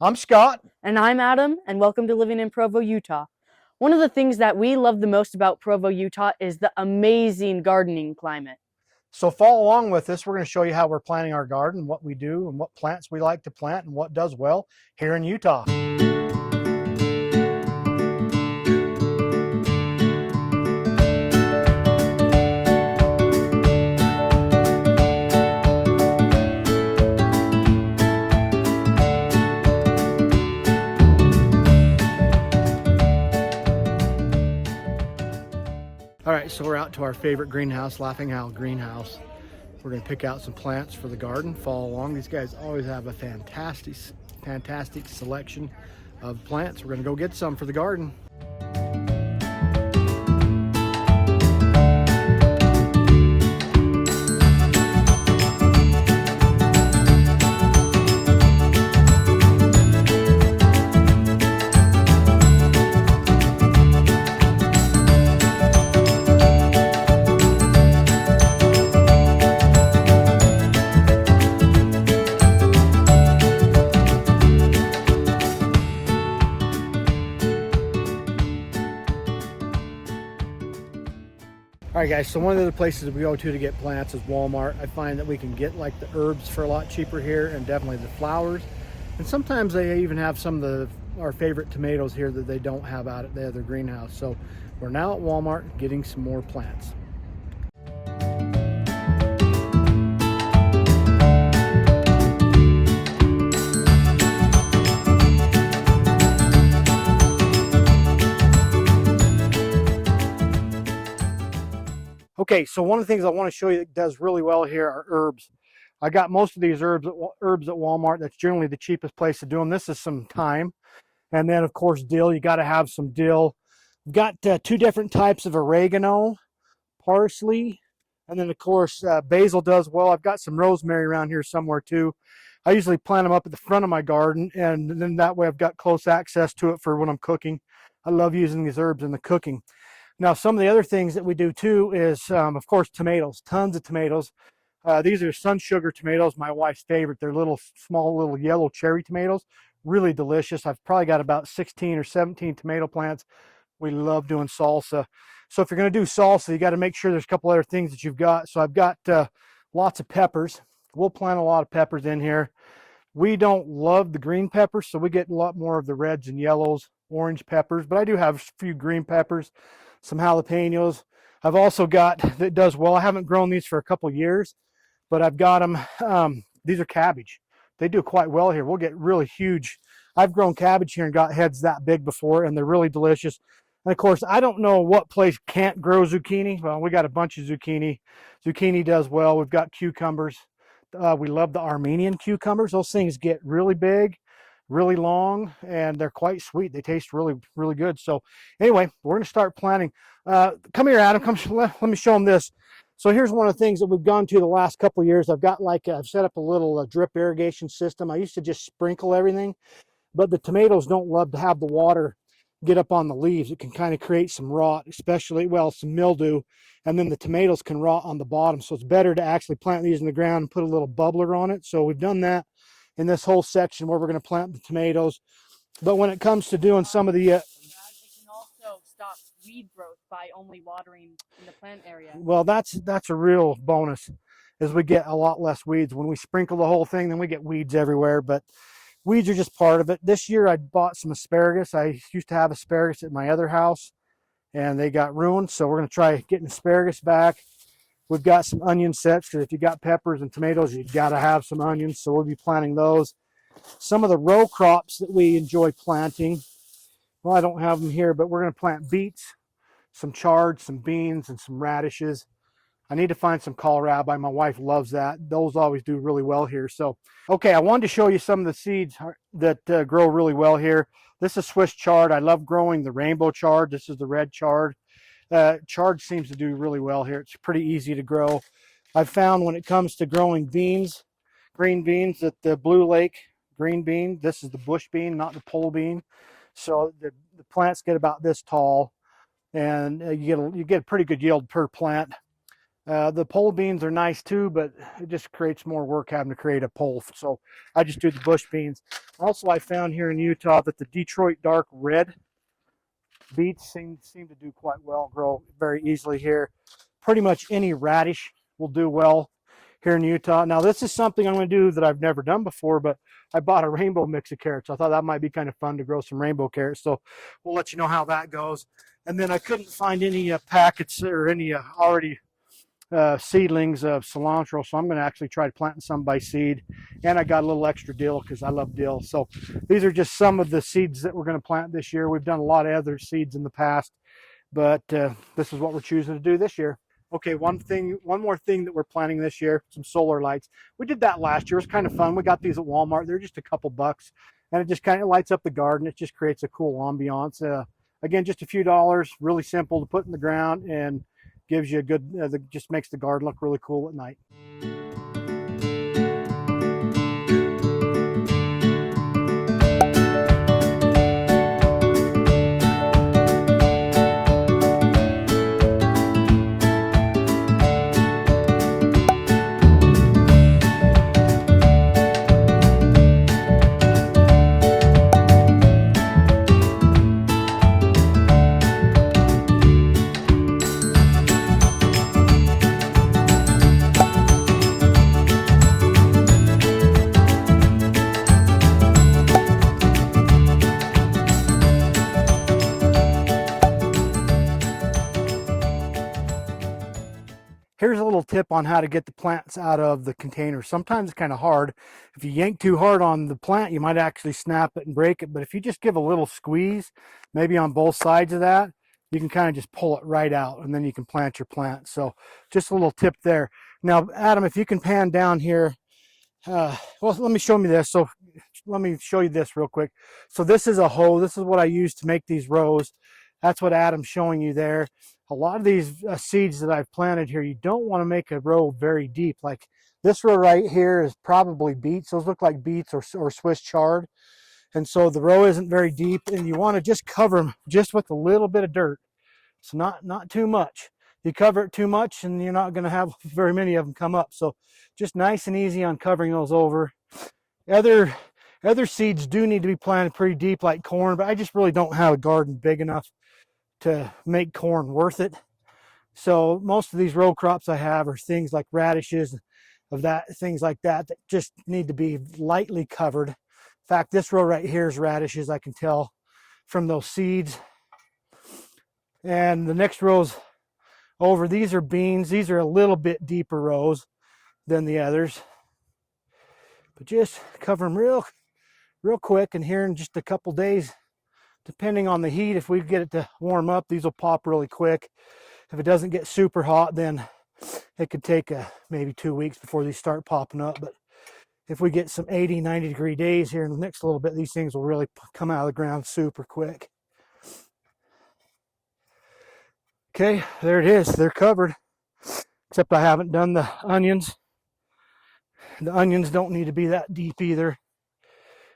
I'm Scott. And I'm Adam, and welcome to Living in Provo, Utah. One of the things that we love the most about Provo, Utah is the amazing gardening climate. So follow along with us. We're going to show you how we're planting our garden, what we do, and what plants we like to plant, and what does well here in Utah. All right, so we're out to our favorite greenhouse, Laughing Owl Greenhouse. We're going to pick out some plants for the garden. Follow along. These guys always have a fantastic selection of plants. We're going to go get some for the garden. All right, guys, so one of the other places we go to get plants is Walmart. I find that we can get like the herbs for a lot cheaper here, and definitely the flowers. And sometimes they even have some of our favorite tomatoes here that they don't have out at the other greenhouse. So we're now at Walmart getting some more plants. Okay, so one of the things I want to show you that does really well here are herbs. I got most of these herbs at Walmart. That's generally the cheapest place to do them. This is some thyme. And then, of course, dill. You got to have some dill. We've got two different types of oregano, parsley, and then, of course, basil does well. I've got some rosemary around here somewhere, too. I usually plant them up at the front of my garden, and then that way I've got close access to it for when I'm cooking. I love using these herbs in the cooking. Now, some of the other things that we do too is, of course, tomatoes, tons of tomatoes. These are sun sugar tomatoes, my wife's favorite. They're small little yellow cherry tomatoes, really delicious. I've probably got about 16 or 17 tomato plants. We love doing salsa. So if you're going to do salsa, you got to make sure there's a couple other things that you've got. So I've got lots of peppers. We'll plant a lot of peppers in here. We don't love the green peppers, so we get a lot more of the reds and yellows, orange peppers, but I do have a few green peppers, some jalapenos. I've also got, that does well, I haven't grown these for a couple years, but I've got them, these are cabbage. They do quite well here. We'll get really huge. I've grown cabbage here and got heads that big before, and they're really delicious. And of course, I don't know what place can't grow zucchini. Well, we got a bunch of zucchini. Zucchini does well. We've got cucumbers. We love the Armenian cucumbers. Those things get really big, really long, and they're quite sweet. They taste really, really good. So anyway, we're going to start planting. Come here, Adam. Let me show them this. So here's one of the things that we've gone to the last couple of years. I've set up a little drip irrigation system. I used to just sprinkle everything, but the tomatoes don't love to have the water get up on the leaves. It can kind of create some rot, especially, well, some mildew, and then the tomatoes can rot on the bottom. So it's better to actually plant these in the ground and put a little bubbler on it. So we've done that in this whole section where we're going to plant the tomatoes. But when it comes to doing some of the it can also stop weed growth by only watering in the plant area. Well, that's a real bonus, as we get a lot less weeds. When we sprinkle the whole thing, then we get weeds everywhere, but weeds are just part of it. This year I bought some asparagus. I used to have asparagus at my other house, and they got ruined, so we're going to try getting asparagus back. We've got some onion sets, because if you got peppers and tomatoes, you got to have some onions, so we'll be planting those. Some of the row crops that we enjoy planting, well, I don't have them here, but we're going to plant beets, some chard, some beans, and some radishes. I need to find some kohlrabi. My wife loves that. Those always do really well here. So, okay, I wanted to show you some of the seeds that grow really well here. This is Swiss chard. I love growing the rainbow chard. This is the red chard. Chard seems to do really well here. It's pretty easy to grow. I've found when it comes to growing beans, green beans, that the Blue Lake green bean, this is the bush bean, not the pole bean. So the plants get about this tall, and you get a pretty good yield per plant. The pole beans are nice too, but it just creates more work having to create a pole. So I just do the bush beans. Also, I found here in Utah that the Detroit dark red beets seem to do quite well, grow very easily here. Pretty much any radish will do well here in Utah. Now, this is something I'm going to do that I've never done before, but I bought a rainbow mix of carrots. I thought that might be kind of fun to grow some rainbow carrots. So we'll let you know how that goes. And then I couldn't find any packets or any already seedlings of cilantro, so I'm going to actually try planting some by seed. And I got a little extra dill because I love dill. So these are just some of the seeds that we're going to plant this year. We've done a lot of other seeds in the past, but this is what we're choosing to do this year. Okay, one more thing that we're planting this year, some solar lights. We did that last year. It was kind of fun. We got these at Walmart. They're just a couple bucks, and it just kind of lights up the garden. It just creates a cool ambiance. Again, just a few dollars, really simple to put in the ground, and gives you a good, just makes the garden look really cool at night. Here's a little tip on how to get the plants out of the container. Sometimes it's kind of hard. If you yank too hard on the plant, you might actually snap it and break it. But if you just give a little squeeze, maybe on both sides of that, you can kind of just pull it right out, and then you can plant your plant. So just a little tip there. Now, Adam, if you can pan down here, well, let me show you this. So let me show you this real quick. So this is a hoe. This is what I use to make these rows. That's what Adam's showing you there. A lot of these seeds that I've planted here, you don't want to make a row very deep. Like this row right here is probably beets. Those look like beets or Swiss chard. And so the row isn't very deep, and you want to just cover them just with a little bit of dirt. So not too much. You cover it too much and you're not going to have very many of them come up. So just nice and easy on covering those over. Other seeds do need to be planted pretty deep, like corn, but I just really don't have a garden big enough to make corn worth it. So most of these row crops I have are things like radishes, things like that just need to be lightly covered. In fact, this row right here is radishes, I can tell from those seeds. And the next rows over, these are beans. These are a little bit deeper rows than the others. But just cover them real quick, and here in just a couple days, depending on the heat, if we get it to warm up, these will pop really quick. If it doesn't get super hot, then it could take maybe 2 weeks before these start popping up. But if we get some 80, 90 degree days here in the next little bit, these things will really come out of the ground super quick. Okay, there it is. They're covered, except I haven't done the onions. The onions don't need to be that deep either.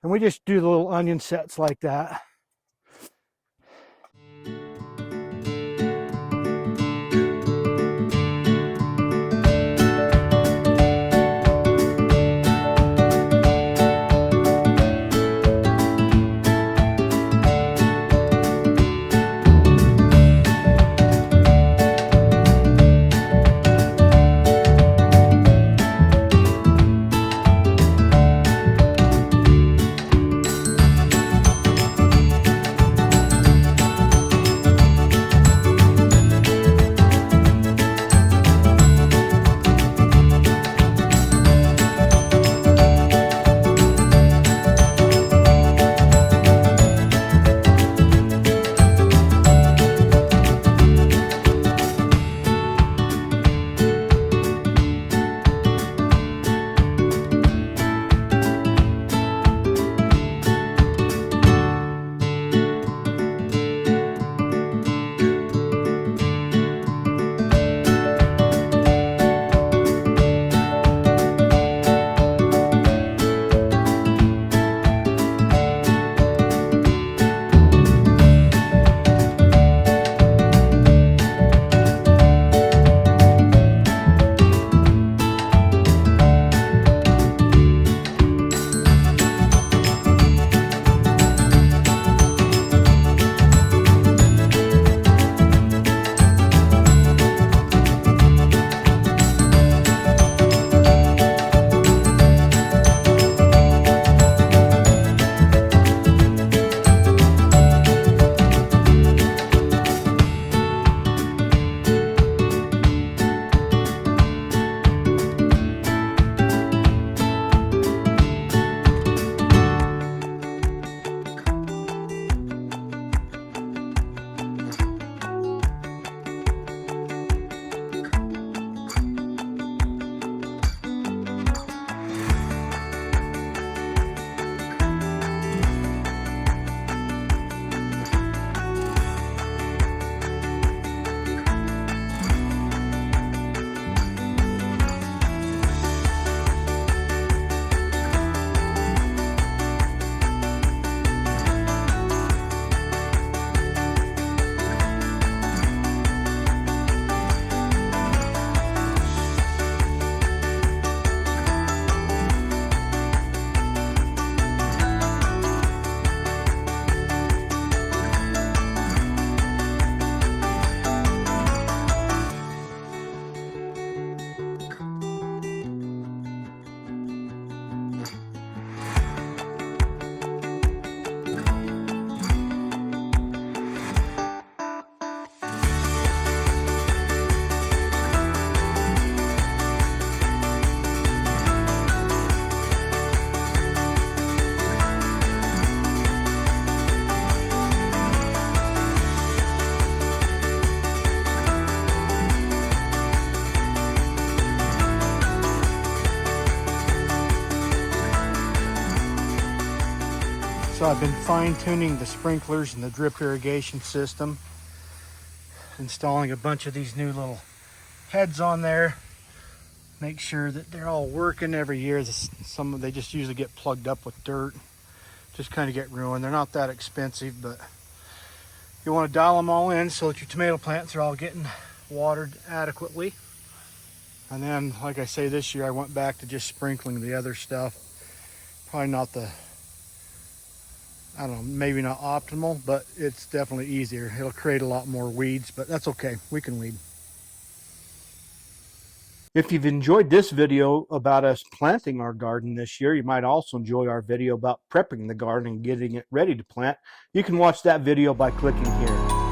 And we just do the little onion sets like that. So I've been fine-tuning the sprinklers and the drip irrigation system, installing a bunch of these new little heads on there. Make sure that they're all working. Every year. They just usually get plugged up with dirt, just kind of get ruined. They're not that expensive, but you want to dial them all in so that your tomato plants are all getting watered adequately. And then, like I say, this year I went back to just sprinkling the other stuff. Probably not the, I don't know, maybe not optimal, but it's definitely easier. It'll create a lot more weeds, but that's okay. We can weed. If you've enjoyed this video about us planting our garden this year, you might also enjoy our video about prepping the garden and getting it ready to plant. You can watch that video by clicking here.